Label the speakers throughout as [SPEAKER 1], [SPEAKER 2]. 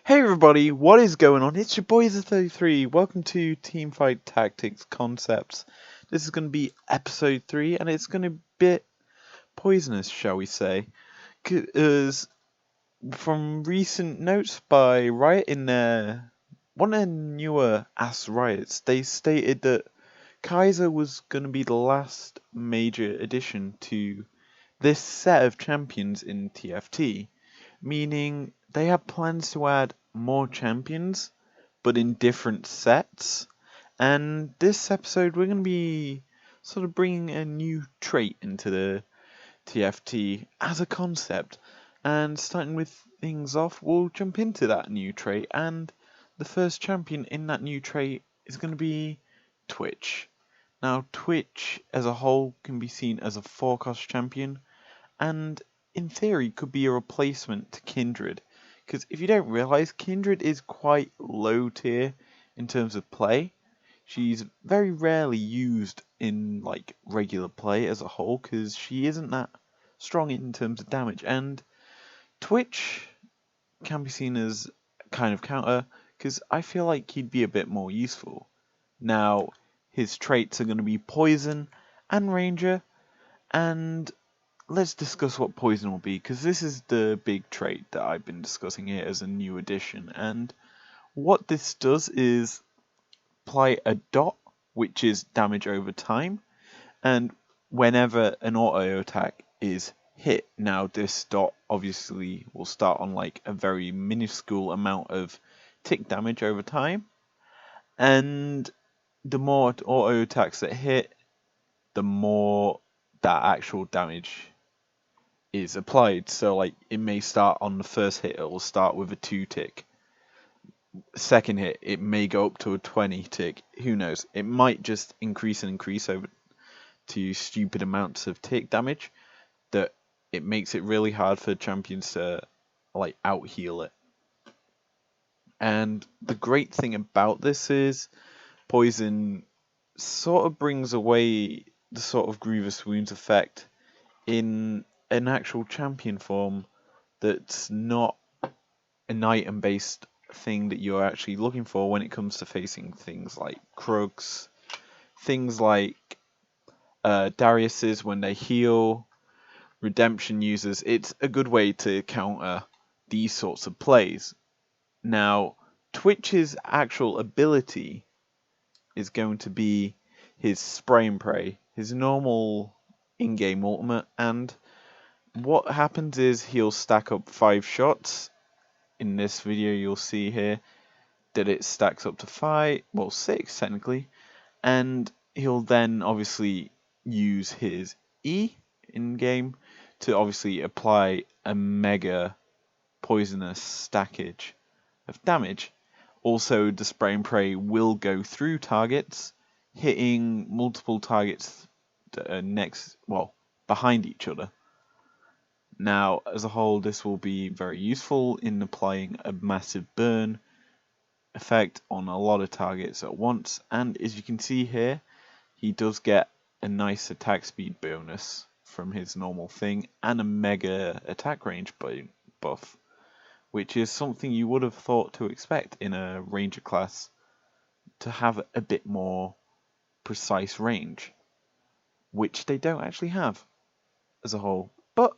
[SPEAKER 1] Hey everybody, what is going on? It's your boy iz33. Welcome to Teamfight Tactics Concepts. This is going to be episode 3 and it's going to be a bit poisonous, shall we say. Because from recent notes by Riot in one of their newer Ask Riots, they stated that Kaiser was going to be the last major addition to this set of champions in TFT, meaning they have plans to add more champions, but in different sets. And this episode, we're going to be sort of bringing a new trait into the TFT as a concept. And starting with things off, we'll jump into that new trait. And the first champion in that new trait is going to be Twitch. Now, Twitch as a whole can be seen as a 4-cost champion, and in theory could be a replacement to Kindred. Because if you don't realize, Kindred is quite low tier in terms of play. She's very rarely used in like regular play as a whole because she isn't that strong in terms of damage. And Twitch can be seen as kind of counter because I feel like he'd be a bit more useful. Now, his traits are going to be Poison and Ranger, and let's discuss what poison will be, because this is the big trait that I've been discussing here as a new addition. And what this does is apply a dot, which is damage over time, and whenever an auto attack is hit. Now, this dot obviously will start on like a very minuscule amount of tick damage over time, and the more auto attacks that hit, the more that actual damage is applied. So like it may start on the first hit, it will start with a 2 tick. Second hit, it may go up to a 20 tick. Who knows? It might just increase and increase over to stupid amounts of tick damage that it makes it really hard for champions to like out heal it. And the great thing about this is poison sort of brings away the sort of grievous wounds effect in an actual champion form that's not an item based thing that you're actually looking for when it comes to facing things like Krugs, things like Darius's when they heal, redemption users. It's a good way to counter these sorts of plays. Now, Twitch's actual ability is going to be his spray and pray, his normal in-game ultimate, and what happens is he'll stack up 5 shots. In this video you'll see here that it stacks up to 5, well 6 technically, and he'll then obviously use his E in game to obviously apply a mega poisonous stackage of damage. Also, the spray and pray will go through targets, hitting multiple targets that are behind each other. Now, as a whole, this will be very useful in applying a massive burn effect on a lot of targets at once, and as you can see here, he does get a nice attack speed bonus from his normal thing and a mega attack range buff, which is something you would have thought to expect in a ranger class, to have a bit more precise range, which they don't actually have as a whole. But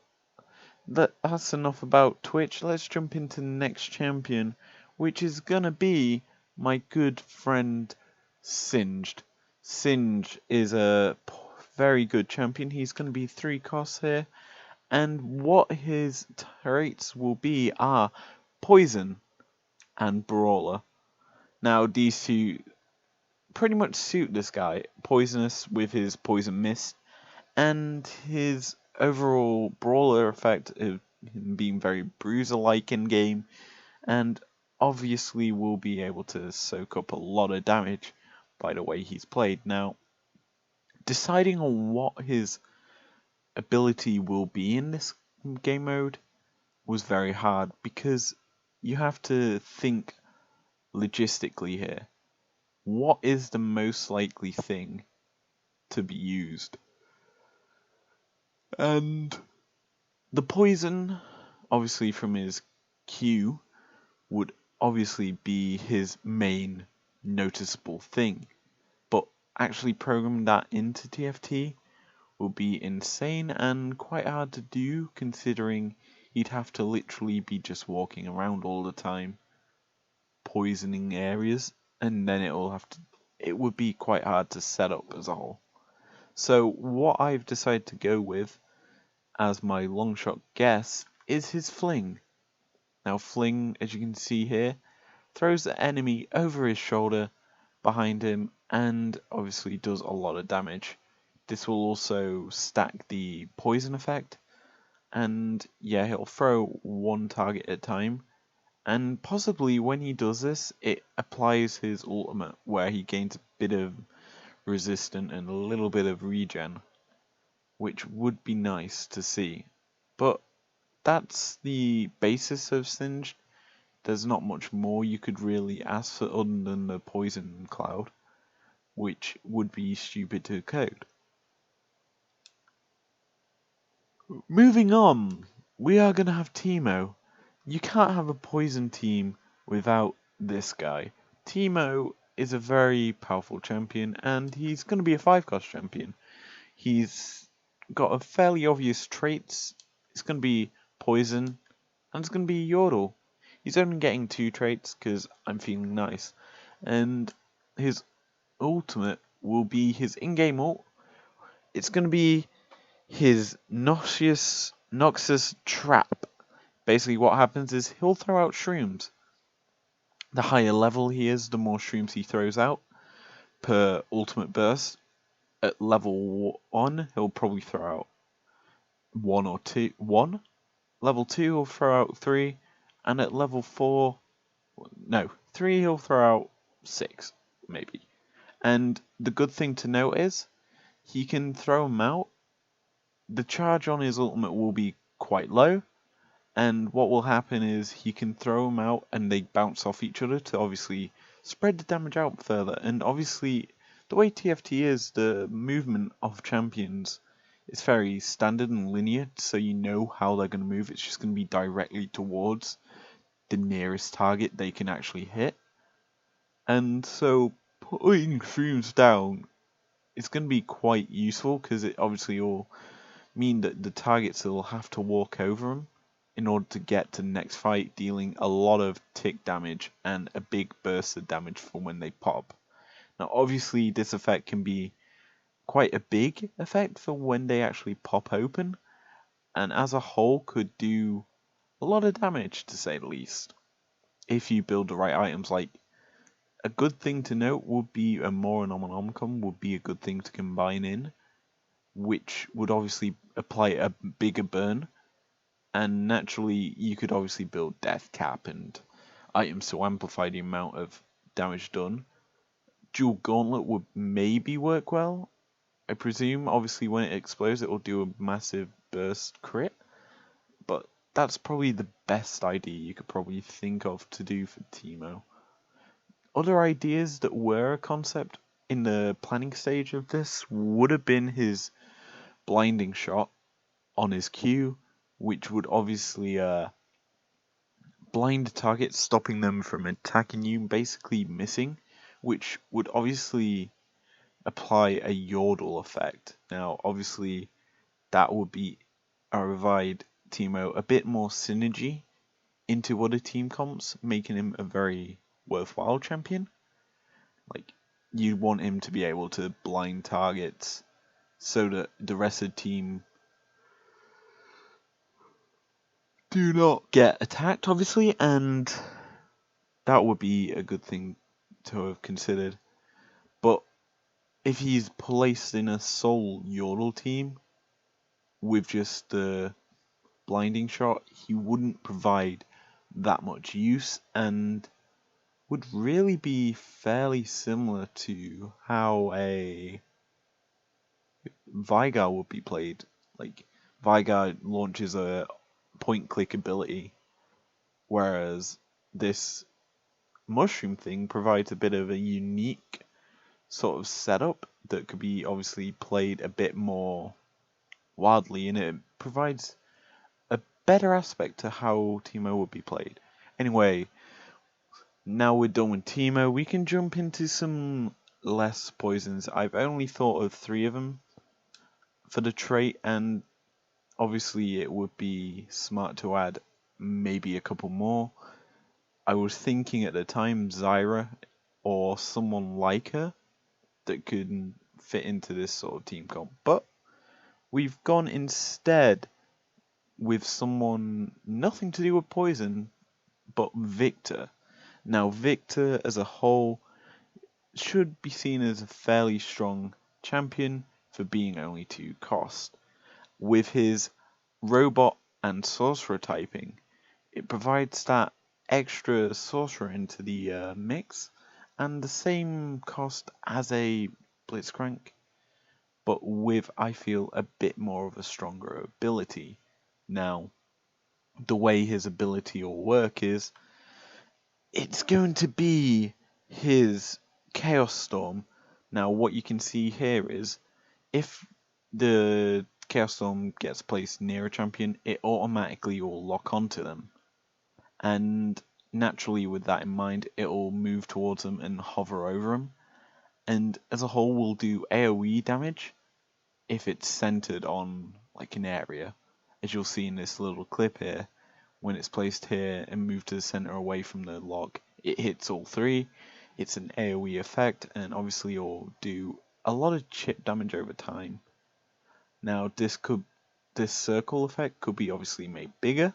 [SPEAKER 1] that's enough about Twitch. Let's jump into the next champion, which is gonna be my good friend Singed. Singe is a very good champion. He's gonna be 3 costs here, and what his traits will be are Poison and Brawler. Now these two pretty much suit this guy. Poisonous with his Poison Mist, and his overall brawler effect of him being very bruiser-like in game, and obviously will be able to soak up a lot of damage by the way he's played. Now, deciding on what his ability will be in this game mode was very hard because you have to think logistically here. What is the most likely thing to be used? And the poison, obviously from his Q, would obviously be his main noticeable thing. But actually programming that into TFT would be insane and quite hard to do, considering he'd have to literally be just walking around all the time, poisoning areas, and then it would be quite hard to set up as a whole. So what I've decided to go with as my long shot guess is his fling. Now fling, as you can see here, throws the enemy over his shoulder behind him and obviously does a lot of damage. This will also stack the poison effect, and yeah, he'll throw one target at a time, and possibly when he does this, it applies his ultimate where he gains a bit of resistance and a little bit of regen, which would be nice to see. But that's the basis of Singed. There's not much more you could really ask for other than the poison cloud, which would be stupid to code. Moving on, we are going to have Teemo. You can't have a poison team without this guy. Teemo is a very powerful champion, and he's going to be a 5-cost champion. He's got a fairly obvious traits. It's going to be poison, and it's going to be yodel. He's only getting 2 traits because I'm feeling nice. And his ultimate will be his in-game ult. It's going to be his Noxious Trap. Basically what happens is he'll throw out shrooms. The higher level he is, the more shrooms he throws out per ultimate burst. At level 1, he'll probably throw out 1 or 2. 1? Level 2, he'll throw out 3. And at level 4, no, 3 he'll throw out 6, maybe. And the good thing to note is, he can throw them out. The charge on his ultimate will be quite low, and what will happen is he can throw them out and they bounce off each other to obviously spread the damage out further. And obviously, the way TFT is, the movement of champions is very standard and linear, so you know how they're going to move. It's just going to be directly towards the nearest target they can actually hit. And so putting shrooms down is going to be quite useful, because it obviously will mean that the targets will have to walk over them in order to get to the next fight, dealing a lot of tick damage and a big burst of damage for when they pop. Now obviously this effect can be quite a big effect for when they actually pop open, and as a whole could do a lot of damage, to say the least, if you build the right items. Like, a good thing to note would be a Moronomicon would be a good thing to combine in, which would obviously apply a bigger burn, and naturally you could obviously build Death Cap and items to amplify the amount of damage done. Dual Gauntlet would maybe work well, I presume. Obviously when it explodes it will do a massive burst crit, but that's probably the best idea you could probably think of to do for Teemo. Other ideas that were a concept in the planning stage of this would have been his blinding shot on his Q, which would obviously blind targets, stopping them from attacking you, basically missing, which would obviously apply a yodel effect. Now obviously that would be provide Teemo a bit more synergy into other team comps, making him a very worthwhile champion. Like, you want him to be able to blind targets so that the rest of the team do not get attacked, obviously, and that would be a good thing to have considered. But if he's placed in a sole Yordle team with just the blinding shot, he wouldn't provide that much use, and would really be fairly similar to how a Vigar would be played. Like, Vigar launches a point click ability, whereas this mushroom thing provides a bit of a unique sort of setup that could be obviously played a bit more wildly, and it provides a better aspect to how Teemo would be played. Anyway, Now we're done with Teemo, we can jump into some less poisons. I've only thought of 3 of them for the trait, and obviously it would be smart to add maybe a couple more. I was thinking at the time Zyra or someone like her that could fit into this sort of team comp, but we've gone instead with someone nothing to do with poison, but Victor. Now Victor as a whole should be seen as a fairly strong champion for being only 2 cost. With his robot and sorcerer typing, it provides that extra sorcerer into the mix, and the same cost as a Blitzcrank, but with, I feel, a bit more of a stronger ability. Now, the way his ability will work is, it's going to be his Chaos Storm. Now, what you can see here is, if the Chaos Storm gets placed near a champion, it automatically will lock onto them. And naturally, with that in mind, it will move towards them and hover over them. And as a whole, will do AoE damage if it's centered on like an area, as you'll see in this little clip here. When it's placed here and moved to the center away from the log, it hits all 3. It's an AoE effect, and obviously it'll do a lot of chip damage over time. Now this circle effect could be obviously made bigger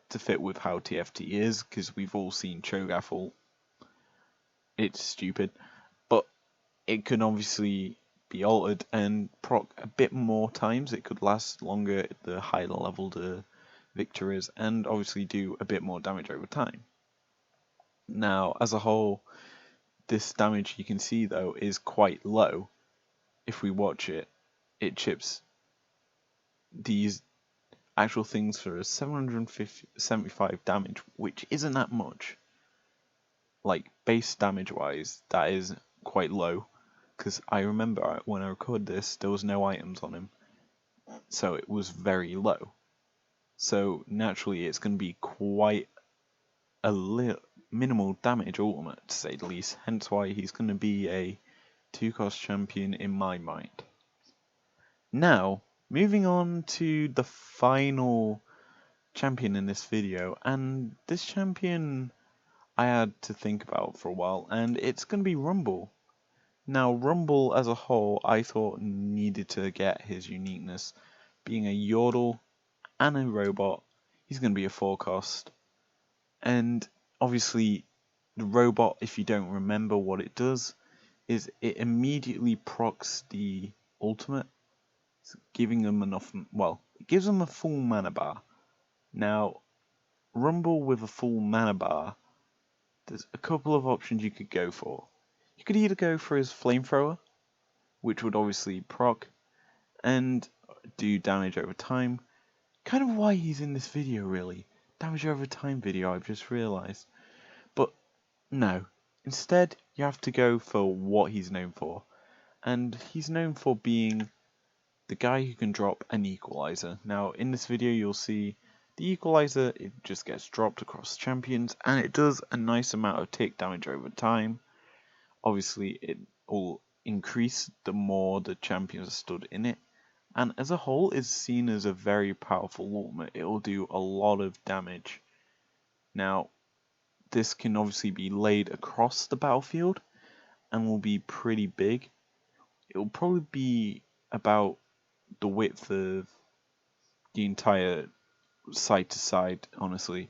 [SPEAKER 1] to fit with how TFT is, because we've all seen Cho'Gath ult. It's stupid, but it can obviously be altered and proc a bit more times. It could last longer the higher level the Victor is, and obviously do a bit more damage over time. Now, as a whole, this damage you can see though is quite low. If we watch it, it chips these actual things for 775 damage, which isn't that much. Like, base damage wise, that is quite low, because I remember when I recorded this, there was no items on him, so it was very low. So naturally it's going to be quite a minimal damage ultimate, to say the least, hence why he's going to be a 2-cost champion in my mind. Now, moving on to the final champion in this video, and this champion I had to think about for a while, and it's going to be Rumble. Now, Rumble as a whole, I thought needed to get his uniqueness. Being a Yordle and a robot, he's going to be a 4-cost. And obviously, the robot, if you don't remember what it does, is it immediately procs the ultimate, giving them enough, well, it gives them a full mana bar. Now, Rumble with a full mana bar, there's a couple of options you could go for. You could either go for his flamethrower, which would obviously proc and do damage over time. Kind of why he's in this video, really. Damage over time video, I've just realised. But no, instead you have to go for what he's known for. And he's known for being the guy who can drop an equalizer. Now in this video you'll see the equalizer, it just gets dropped across champions, and it does a nice amount of tick damage over time. Obviously it will increase the more the champions are stood in it, and as a whole is seen as a very powerful ultimate. It will do a lot of damage. Now this can obviously be laid across the battlefield and will be pretty big. It will probably be about the width of the entire side to side, honestly,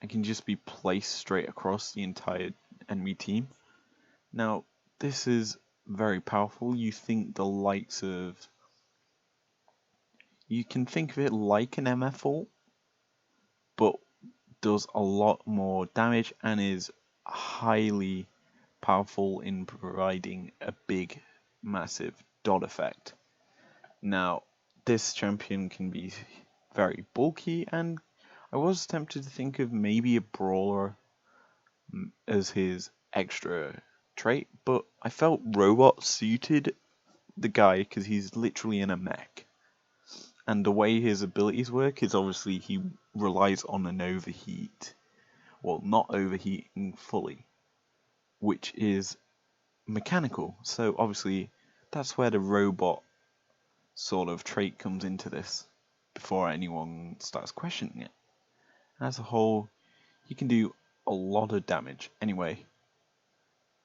[SPEAKER 1] and can just be placed straight across the entire enemy team. Now, this is very powerful. You can think of it like an MF ult, but does a lot more damage and is highly powerful in providing a big, massive dot effect. Now, this champion can be very bulky, and I was tempted to think of maybe a brawler as his extra trait, but I felt robot suited the guy because he's literally in a mech. And the way his abilities work is obviously he relies on an overheat, well, not overheating fully, which is mechanical. So obviously that's where the robot sort of trait comes into this before anyone starts questioning it. As a whole, he can do a lot of damage. Anyway,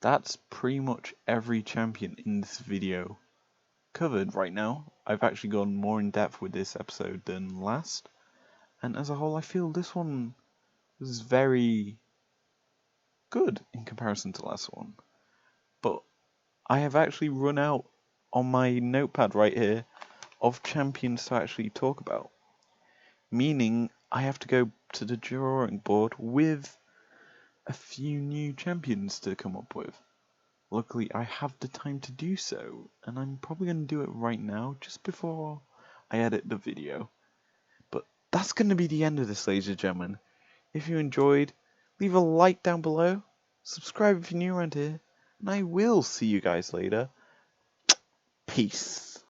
[SPEAKER 1] that's pretty much every champion in this video covered right now. I've actually gone more in depth with this episode than last, and as a whole I feel this one was very good in comparison to the last one. But I have actually run out on my notepad right here of champions to actually talk about, meaning I have to go to the drawing board with a few new champions to come up with. Luckily I have the time to do so, and I'm probably going to do it right now just before I edit the video. But that's going to be the end of this, ladies and gentlemen. If you enjoyed, leave a like down below, subscribe if you're new around here, and I will see you guys later. Peace.